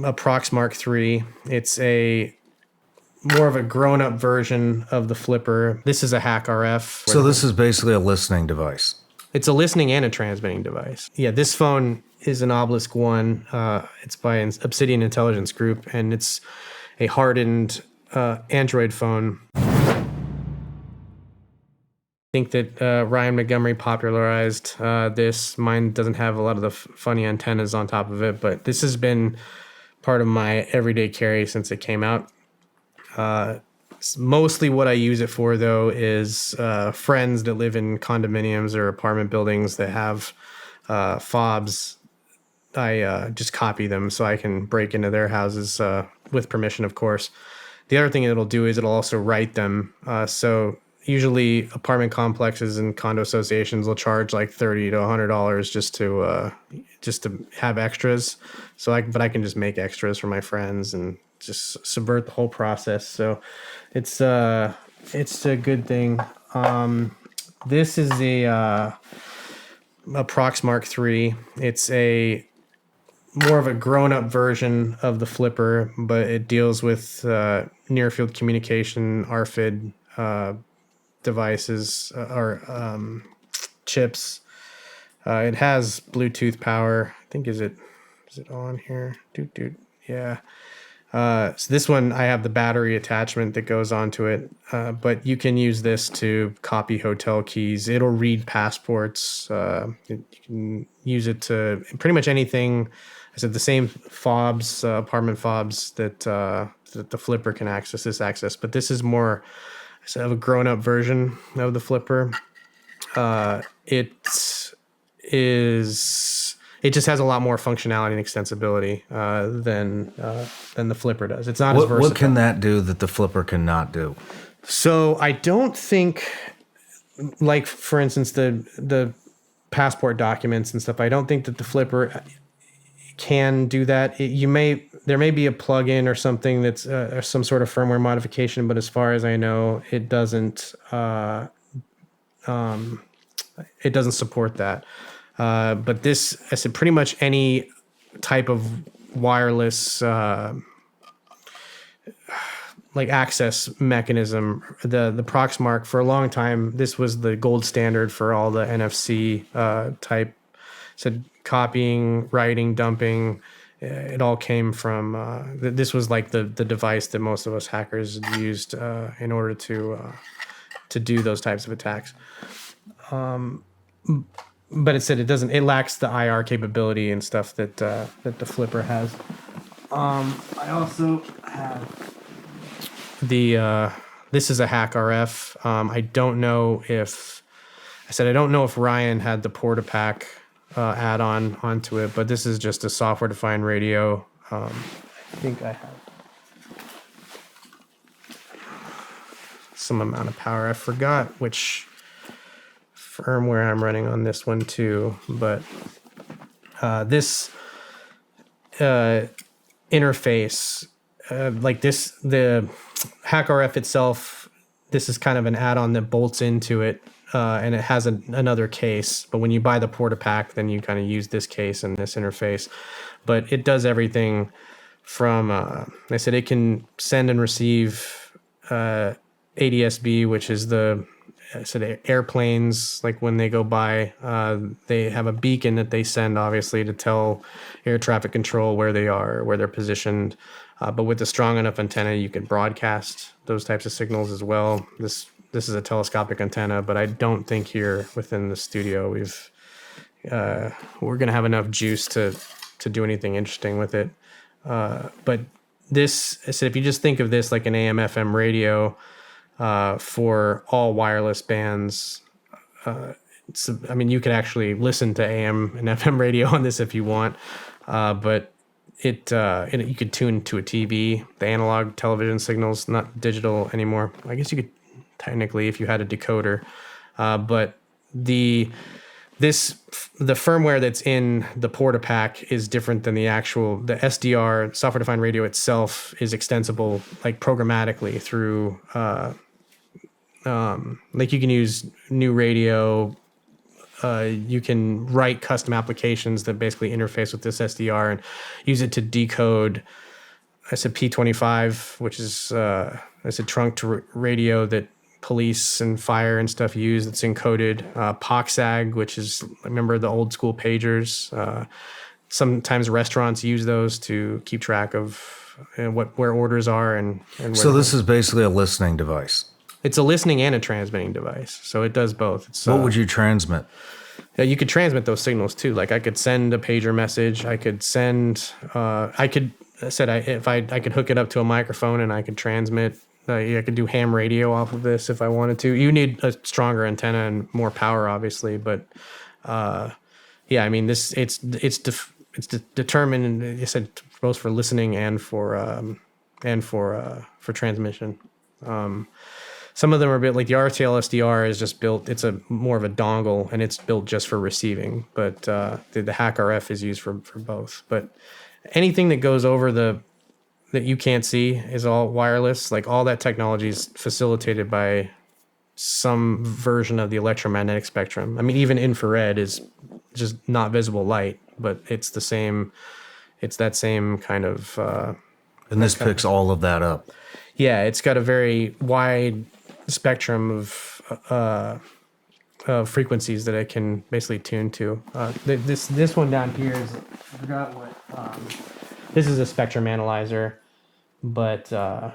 a Proxmark III. It's a more of a grown-up version of the flipper. This is a HackRF. So this is basically a listening device. It's a listening and a transmitting device. Yeah, this phone is an Obelisk One. It's by an Obsidian Intelligence Group, and it's a hardened Android phone. I think that Ryan Montgomery popularized this. Mine doesn't have a lot of the funny antennas on top of it, but this has been part of my everyday carry since it came out. Mostly what I use it for, though, is friends that live in condominiums or apartment buildings that have fobs. I just copy them so I can break into their houses with permission, of course. The other thing it'll do is it'll also write them. So usually apartment complexes and condo associations will charge like $30 to $100 just to have extras. But I can just make extras for my friends and just subvert the whole process. So it's a good thing. This is a Proxmark III. It's a more of a grown-up version of the flipper, but it deals with near-field communication, RFID devices or chips. It has Bluetooth power. I think is it on here? Yeah. So this one, I have the battery attachment that goes onto it, but you can use this to copy hotel keys. It'll read passports. You can use it to pretty much anything. I said the same fobs, apartment fobs that the flipper can access, but this is more of a grown-up version of the flipper. It just has a lot more functionality and extensibility than the flipper does. It's not as versatile. What can that do that the flipper cannot do? So I don't think, like for instance, the passport documents and stuff, I don't think that the flipper can do that. There may be a plugin or something that's some sort of firmware modification, but as far as I know, it doesn't support that. But this, I said, pretty much any type of wireless like access mechanism. The Proxmark, for a long time, this was the gold standard for all the NFC type. Said copying, writing, dumping. It all came from. This was like the device that most of us hackers used in order to do those types of attacks. But it said it doesn't. It lacks the IR capability and stuff that the flipper has. I also have this is a HackRF. I don't know if Ryan had the Portapack add-on onto it, but this is just a software-defined radio. I think I have some amount of power. I forgot which firmware I'm running on this one too, but this interface, like this, the HackRF itself, this is kind of an add-on that bolts into it, and it has another case. But when you buy the Portapack, then you kind of use this case and this interface. But it does everything from, I said it can send and receive ADS-B, which is airplanes, like when they go by, they have a beacon that they send, obviously, to tell air traffic control where they are, where they're positioned. But with a strong enough antenna, you can broadcast those types of signals as well. This is a telescopic antenna, but I don't think here within the studio we're going to have enough juice to do anything interesting with it. But this, I said, if you just think of this like an AM/FM radio, for all wireless bands, you could actually listen to AM and FM radio on this if you want, but you could tune to a TV, the analog television signals, not digital anymore. I guess you could technically if you had a decoder, but the firmware that's in the Portapack is different than the SDR, software-defined radio itself, is extensible like programmatically through. Like you can use new radio, you can write custom applications that basically interface with this SDR and use it to decode. I said P25, which is trunk to radio that police and fire and stuff use. It's encoded. POCSAG, which is, remember the old school pagers. Sometimes restaurants use those to keep track of where orders are and where So this is basically a listening device. It's a listening and a transmitting device, so it does both. It's, What would you transmit? you could transmit those signals too. Like I could send a pager message. I could send. I could I could hook it up to a microphone and I could transmit. I could do ham radio off of this if I wanted to. You need a stronger antenna and more power, obviously, but yeah, I mean it's determined. And you said both for listening and for transmission. Some of them are a bit like the RTL SDR is just built. It's a more of a dongle and it's built just for receiving. But the HackRF is used for both. But anything that goes over that you can't see is all wireless. Like all that technology is facilitated by some version of the electromagnetic spectrum. I mean, even infrared is just not visible light, but it's the same. It's that same kind of. And this picks all of that up. Yeah, it's got a very wide spectrum of frequencies that it can basically tune to. This one down here is, I forgot what, this is a spectrum analyzer, but, and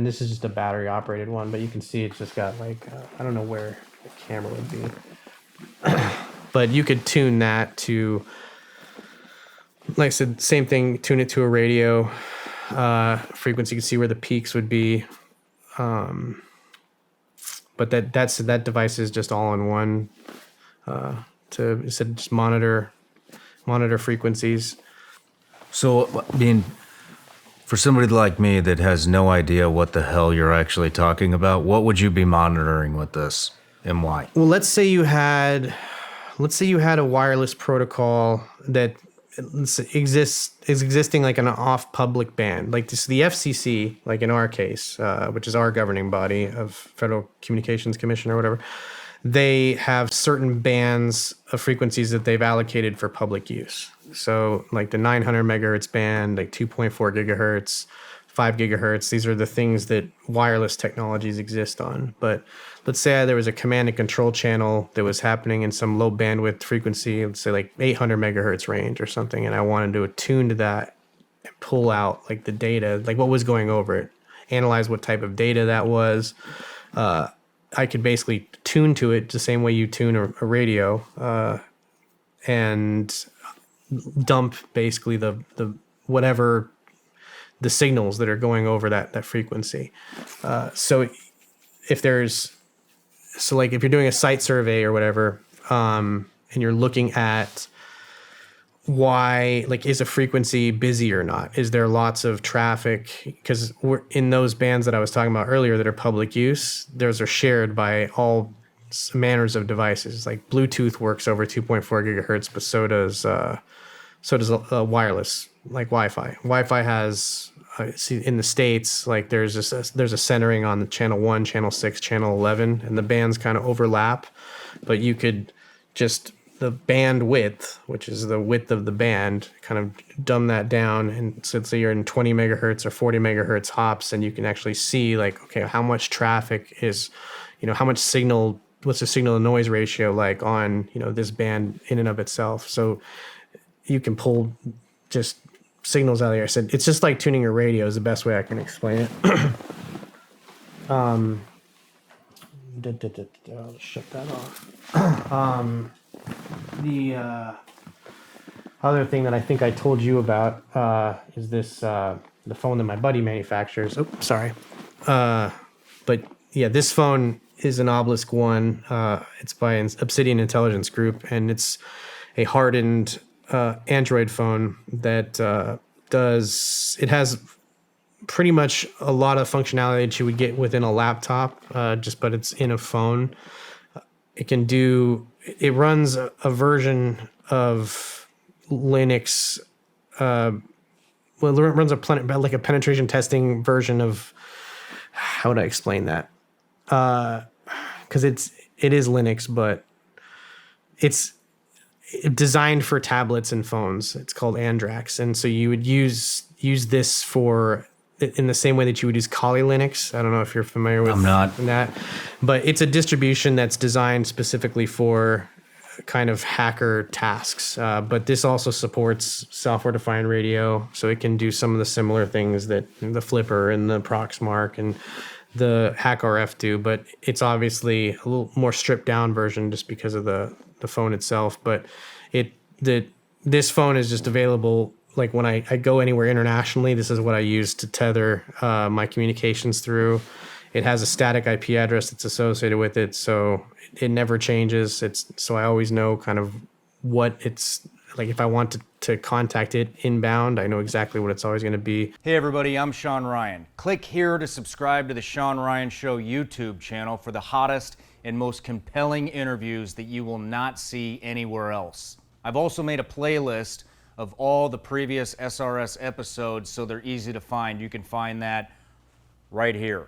this is just a battery operated one, but you can see it's just got like, I don't know where the camera would be, but you could tune that to, like I said, same thing, tune it to a radio frequency. You can see where the peaks would be. But that device is just all in one to just monitor frequencies. So, I mean, for somebody like me that has no idea what the hell you're actually talking about, what would you be monitoring with this and why? Well, let's say you had a wireless protocol that is existing like an off public band, like this, the FCC, like in our case, which is our governing body of Federal Communications Commission or whatever. They have certain bands of frequencies that they've allocated for public use. So like the 900 megahertz band, like 2.4 gigahertz, 5 gigahertz. These are the things that wireless technologies exist on. But let's say there was a command and control channel that was happening in some low bandwidth frequency, let's say like 800 megahertz range or something, and I wanted to attune to that and pull out like the data, like what was going over it, analyze what type of data that was. I could basically tune to it the same way you tune a radio, and dump basically the whatever the signals that are going over that frequency. So if you're doing a site survey or whatever, and you're looking at why, like, is a frequency busy or not? Is there lots of traffic? Because we're in those bands that I was talking about earlier that are public use, those are shared by all manners of devices. Like Bluetooth works over 2.4 gigahertz, but so does wireless, like Wi-Fi. Wi-Fi has, see, in the States, like there's a centering on the channel 1, channel 6, channel 11, and the bands kind of overlap, but you could just, the band width, which is the width of the band, kind of dumb that down. And so let's say you're in 20 megahertz or 40 megahertz hops, and you can actually see like, okay, how much traffic is, how much signal, what's the signal to noise ratio like on, this band in and of itself. So you can pull just signals out of there. I said, it's just like tuning your radio is the best way I can explain it. I'll shut that off. The other thing that I think I told you about is this, the phone that my buddy manufactures. Oh, sorry. But yeah, this phone is an Obelisk One. It's by an Obsidian Intelligence Group, and it's a hardened Android phone that it has pretty much a lot of functionality that you would get within a laptop, but it's in a phone. It runs a version of Linux. It runs like a penetration testing version of, how would I explain that? Because it is Linux, but it's designed for tablets and phones. It's called Andrax, and so you would use this for in the same way that you would use Kali Linux. I don't know if you're familiar with I'm not. that, but it's a distribution that's designed specifically for kind of hacker tasks. But this also supports software-defined radio, so it can do some of the similar things that the Flipper and the Proxmark and the HackRF do. But it's obviously a little more stripped-down version just because of the phone itself. But this phone is just available. Like when I go anywhere internationally, this is what I use to tether my communications through. It has a static IP address that's associated with it, so it never changes. So I always know kind of what it's like. If I want to contact it inbound, I know exactly what it's always going to be. Hey everybody, I'm Shawn Ryan. Click here to subscribe to the Shawn Ryan Show YouTube channel for the hottest and most compelling interviews that you will not see anywhere else. I've also made a playlist of all the previous SRS episodes so they're easy to find. You can find that right here.